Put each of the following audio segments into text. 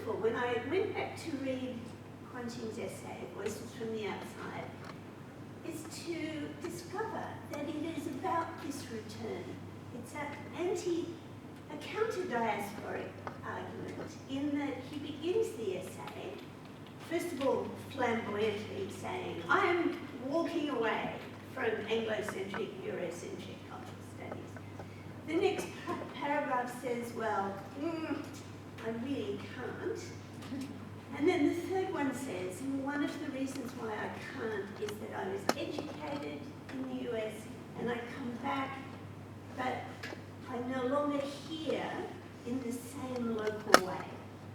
wonderful when I went back to read Kuan-Hsing's essay, Voices from the Outside, is to discover that it is about this return. It's a counter-diasporic argument in that he begins the essay, first of all, flamboyantly saying, I am walking away from Anglocentric, Eurocentric cultural studies. The next paragraph says, well, I really can't. And then the third one says, one of the reasons why I can't is that I was educated in the US and I come back, but I'm no longer here in the same local way.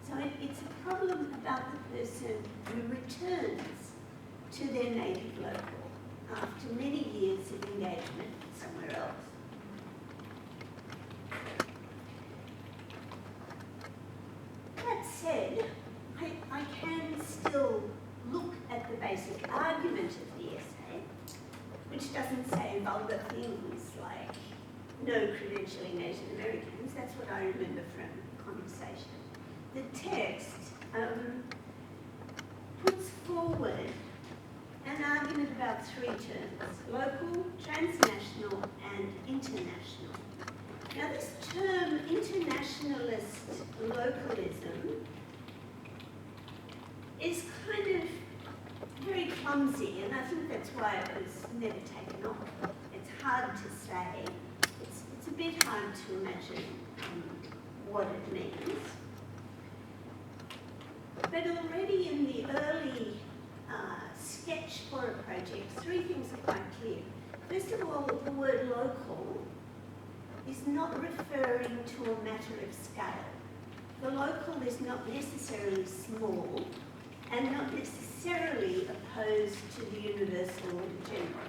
So it's a problem about the person who returns to their native local after many years of engagement somewhere else. That said, I can still look at the basic argument of the essay, which doesn't say vulgar things like no credentialing Asian Americans. That's what I remember from conversation. The text puts forward an argument about three terms: local, transnational, and international. Now this term, internationalist localism, is kind of very clumsy, and I think that's why it was never taken off. It's hard to say. It's a bit hard to imagine what it means. But already in the early sketch for a project, three things are quite clear. First of all, the word local is not referring to a matter of scale. The local is not necessarily small and not necessarily opposed to the universal or the general.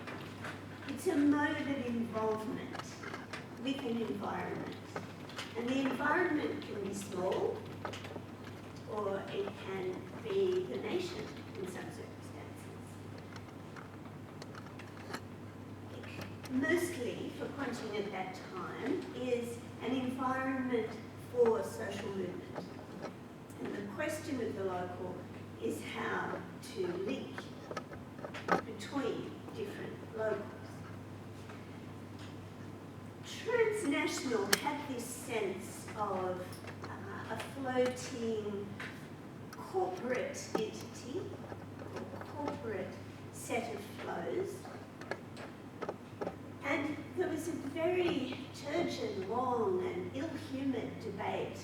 It's a mode of involvement with an environment. And the environment can be small, or it can be the nation in some circumstances. Mostly, for Kuan-Hsing at that time, is an environment for social movement. And the question of the local is how to link between different locals. Transnational had this sense of a floating corporate entity, or corporate set of flows. And there was a very turgid, long and ill-humoured debate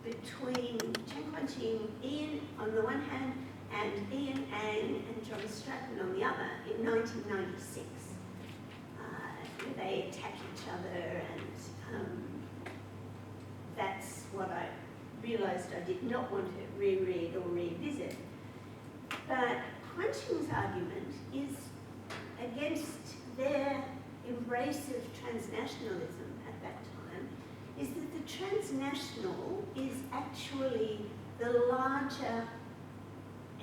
between Chen Kuan-Hsing, Ian on the one hand, and Ian Ang and John Stratton on the other in 1996. Where they attack each other, and that's what I realised I did not want to reread or revisit. But Kuan-Hsing's argument is against their embrace of transnationalism at that time, is that the transnational is actually the larger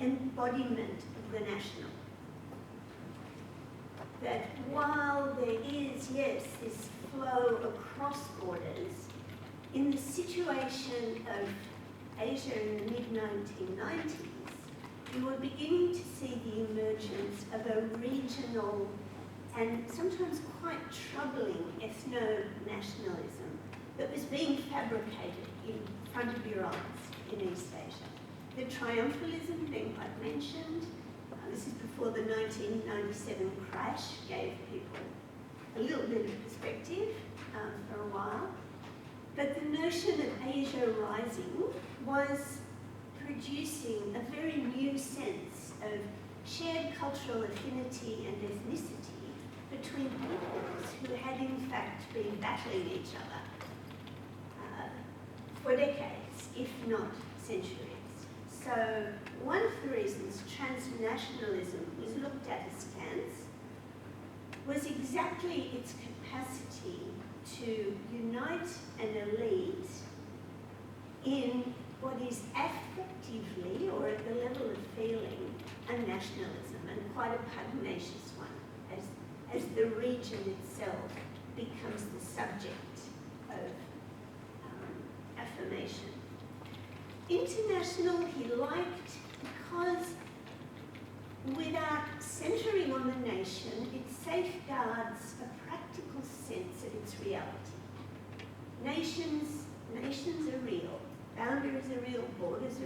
embodiment of the national. That while there is, yes, this flow across borders, in the situation of Asia in the mid-1990s, we were beginning to see the emergence of a regional and sometimes quite troubling ethno-nationalism that was being fabricated in front of your eyes in East Asia. The triumphalism being quite mentioned. This is before the 1997 crash gave people a little bit of perspective for a while. But the notion of Asia rising was producing a very new sense of shared cultural affinity and ethnicity between peoples who had in fact been battling each other for decades, if not centuries. So one of the reasons transnationalism was looked at askance was exactly its capacity to unite an elite in what is affectively, or at the level of feeling, a nationalism, and quite a pugnacious one, as the region itself becomes the subject of affirmation. International he liked because without centering on the nation, it safeguards a practical sense of its reality. Nations are real. Boundaries are real. Borders are